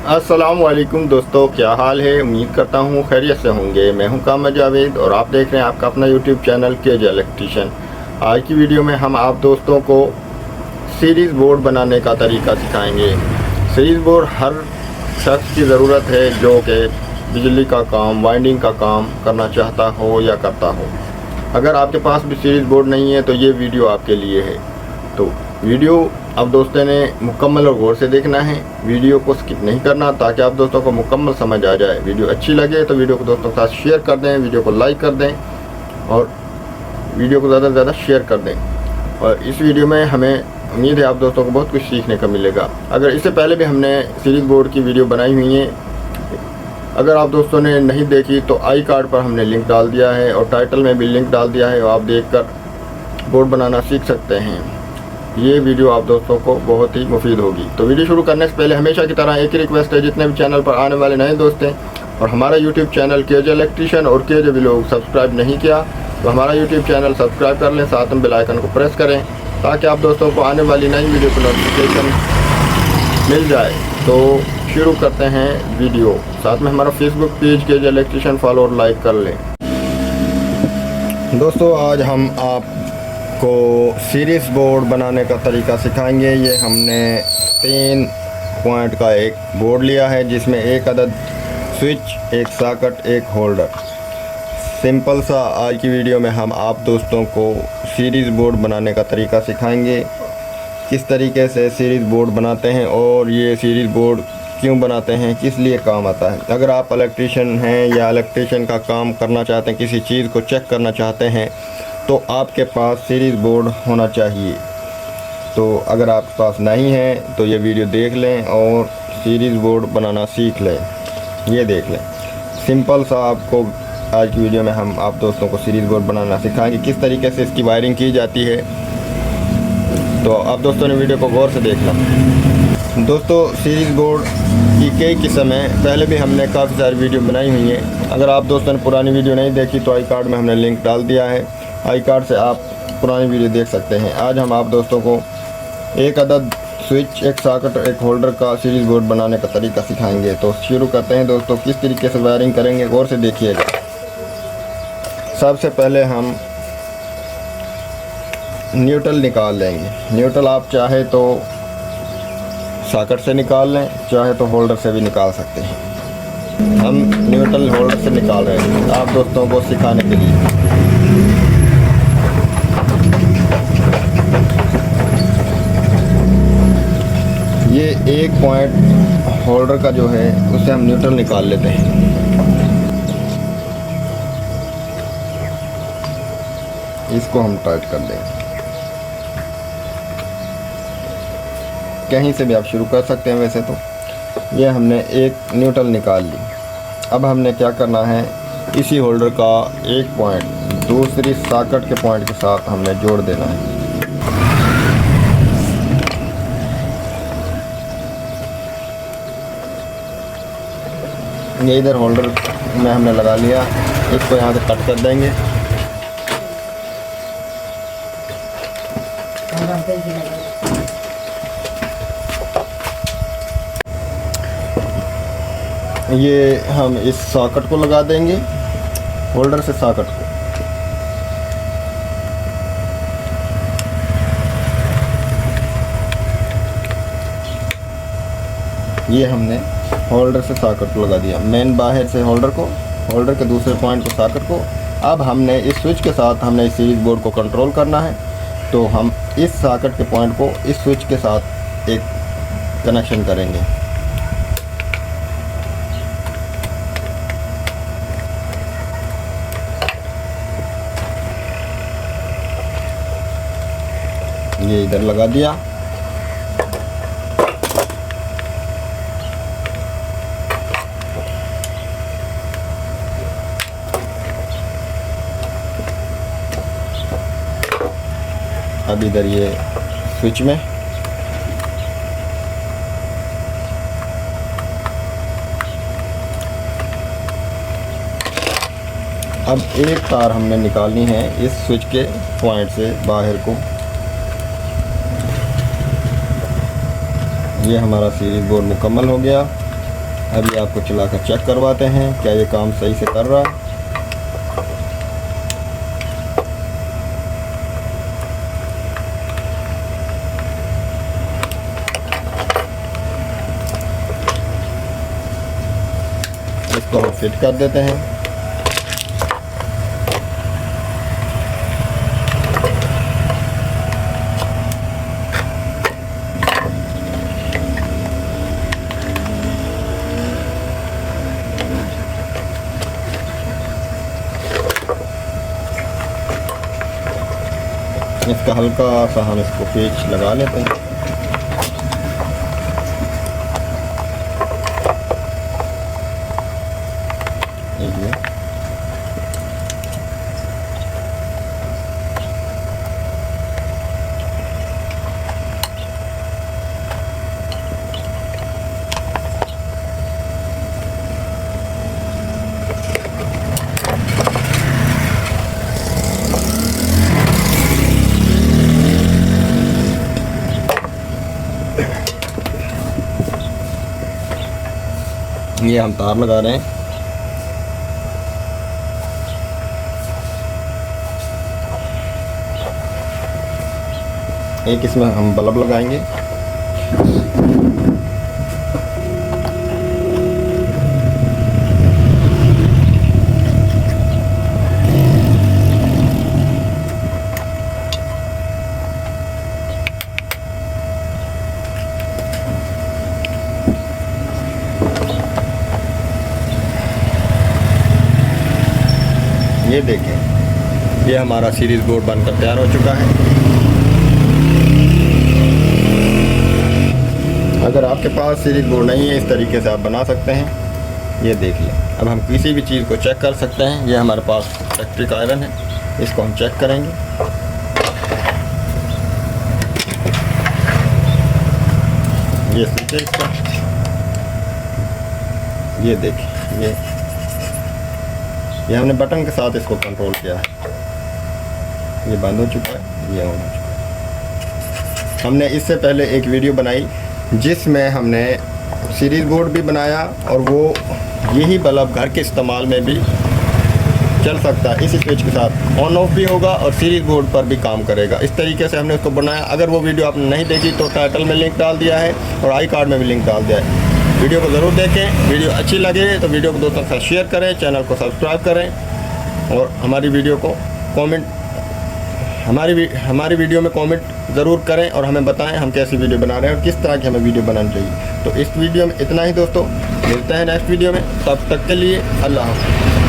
अस्सलामुअलैकुम दोस्तों, क्या हाल है। उम्मीद करता हूँ खैरियत से होंगे। मैं हूँ कामर जावेद और आप देख रहे हैं आपका अपना यूट्यूब चैनल केजे इलेक्ट्रिशियन। आज की वीडियो में हम आप दोस्तों को सीरीज़ बोर्ड बनाने का तरीका सिखाएंगे। सीरीज़ बोर्ड हर शख्स की ज़रूरत है जो कि बिजली का काम, वाइंडिंग का काम करना चाहता हो या करता हो। अगर आपके पास भी सीरीज़ बोर्ड नहीं है तो ये वीडियो आपके लिए है। तो वीडियो आप दोस्तों ने मुकम्मल और गौर से देखना है, वीडियो को स्किप नहीं करना ताकि आप दोस्तों को मुकम्मल समझ आ जाए। वीडियो अच्छी लगे तो वीडियो को दोस्तों के साथ शेयर कर दें, वीडियो को लाइक कर दें और वीडियो को ज़्यादा से ज़्यादा शेयर कर दें। और इस वीडियो में हमें उम्मीद है आप दोस्तों को बहुत कुछ सीखने का मिलेगा। अगर इससे पहले भी हमने सीरीज़ बोर्ड की वीडियो बनाई हुई है, अगर आप दोस्तों ने नहीं देखी तो आई कार्ड पर हमने लिंक डाल दिया है और टाइटल में भी लिंक डाल दिया है और आप देखकर बोर्ड बनाना सीख सकते हैं। ये वीडियो आप दोस्तों को बहुत ही मुफीद होगी। तो वीडियो शुरू करने से पहले हमेशा की तरह एक ही रिक्वेस्ट है, जितने भी चैनल पर आने वाले नए दोस्त हैं और हमारा यूट्यूब चैनल केजे इलेक्ट्रिशियन और केजे व्लॉग सब्सक्राइब नहीं किया तो हमारा यूट्यूब चैनल सब्सक्राइब कर लें, साथ में बेल आइकन को प्रेस करें ताकि आप दोस्तों को आने वाली नई वीडियो की नोटिफिकेशन मिल जाए। तो शुरू करते हैं वीडियो। साथ में हमारा Facebook page KJ electrician follow और लाइक कर लें। दोस्तों, आज हम आपको सीरीज़ बोर्ड बनाने का तरीका सिखाएंगे। ये हमने 3 पॉइंट का एक बोर्ड लिया है जिसमें एक अदद स्विच, एक सॉकेट, एक होल्डर। सिंपल सा आज की वीडियो में हम आप दोस्तों को सीरीज़ बोर्ड बनाने का तरीका सिखाएंगे, किस तरीके से सीरीज़ बोर्ड बनाते हैं और ये सीरीज़ बोर्ड क्यों बनाते हैं, किस लिए काम आता है। अगर आप इलेक्ट्रिशियन हैं या इलेक्ट्रिशियन का काम करना चाहते हैं, किसी चीज़ को चेक करना चाहते हैं तो आपके पास सीरीज़ बोर्ड होना चाहिए। तो अगर आपके पास नहीं है तो ये वीडियो देख लें और सीरीज़ बोर्ड बनाना सीख लें। ये देख लें, सिंपल सा आपको आज की वीडियो में हम आप दोस्तों को सीरीज़ बोर्ड बनाना सिखाएंगे, किस तरीके से इसकी वायरिंग की जाती है। तो आप दोस्तों ने वीडियो को गौर से देखना। दोस्तों, सीरीज़ बोर्ड की कई किस्म है, पहले भी हमने काफ़ी सारी वीडियो बनाई हुई है। अगर आप दोस्तों ने पुरानी वीडियो नहीं देखी तो आई कार्ड में हमने लिंक डाल दिया है, आई कार्ड से आप पुरानी वीडियो देख सकते हैं। आज हम आप दोस्तों को एक अदद स्विच, एक सॉकेट और एक होल्डर का सीरीज़ बोर्ड बनाने का तरीका सिखाएंगे। तो शुरू करते हैं दोस्तों। किस तरीके से वायरिंग करेंगे गौर से देखिएगा। सबसे पहले हम न्यूट्रल निकाल लेंगे। न्यूट्रल आप चाहे तो सॉकेट से निकाल लें, चाहे तो होल्डर से भी निकाल सकते हैं। हम न्यूट्रल होल्डर से निकाल रहे हैं आप दोस्तों को सिखाने के लिए। ये एक पॉइंट होल्डर का जो है उसे हम न्यूट्रल निकाल लेते हैं। इसको हम टाइट कर देंगे। कहीं से भी आप शुरू कर सकते हैं वैसे तो। ये हमने एक न्यूट्रल निकाल ली। अब हमने क्या करना है, इसी होल्डर का एक पॉइंट दूसरी सॉकेट के पॉइंट के साथ हमने जोड़ देना है। ये इधर होल्डर में हमने लगा लिया, इसको यहाँ से कट कर देंगे। ये हम इस सॉकेट को लगा देंगे, होल्डर से सॉकेट को। ये हमने होल्डर से सॉकेट को लगा दिया, मेन बाहर से होल्डर को, होल्डर के दूसरे पॉइंट को सॉकेट को। अब हमने इस स्विच के साथ हमने इस सीरीज़ बोर्ड को कंट्रोल करना है, तो हम इस सॉकेट के पॉइंट को इस स्विच के साथ एक कनेक्शन करेंगे। ये इधर लगा दिया। अब इधर ये स्विच में अब एक तार हमने निकालनी है इस स्विच के पॉइंट से बाहर को। ये हमारा सीरीज बोर्ड मुकम्मल हो गया। अभी आपको चलाकर चेक करवाते हैं क्या ये काम सही से कर रहा है। इसको हम फिट कर देते हैं। इसका हल्का सा हम इसको पेच लगा लेते हैं। ये हम तार लगा रहे हैं। एक इसमें हम बल्ब लगाएंगे। ये देखें, ये हमारा सीरीज बोर्ड बनकर तैयार हो चुका है। अगर आपके पास सीरीज बोर्ड नहीं है, इस तरीके से आप बना सकते हैं। ये देख लें। अब हम किसी भी चीज़ को चेक कर सकते हैं। ये हमारे पास इलेक्ट्रिक आयरन है, इसको हम चेक करेंगे। ये स्विच है इसका। ये देखिए, ये हमने बटन के साथ इसको कंट्रोल किया है। ये बंद हो चुका है, ये ऑन हो चुका है। हमने इससे पहले एक वीडियो बनाई जिसमें हमने सीरीज बोर्ड भी बनाया और वो यही बल्ब घर के इस्तेमाल में भी चल सकता है। इस स्विच के साथ ऑन ऑफ भी होगा और सीरीज बोर्ड पर भी काम करेगा। इस तरीके से हमने उसको बनाया। अगर वो वीडियो आपने नहीं देखी तो टाइटल में लिंक डाल दिया है और आई कार्ड में भी लिंक डाल दिया है। वीडियो को ज़रूर देखें। वीडियो अच्छी लगे तो वीडियो को दोस्तों के साथ शेयर करें, चैनल को सब्सक्राइब करें और हमारी वीडियो को कमेंट हमारी वीडियो में कमेंट ज़रूर करें और हमें बताएं हम कैसी वीडियो बना रहे हैं और किस तरह की हमें वीडियो बनानी चाहिए। तो इस वीडियो में इतना ही दोस्तों, मिलते हैं नेक्स्ट वीडियो में। तब तक के लिए अल्लाह हाफ़िज़।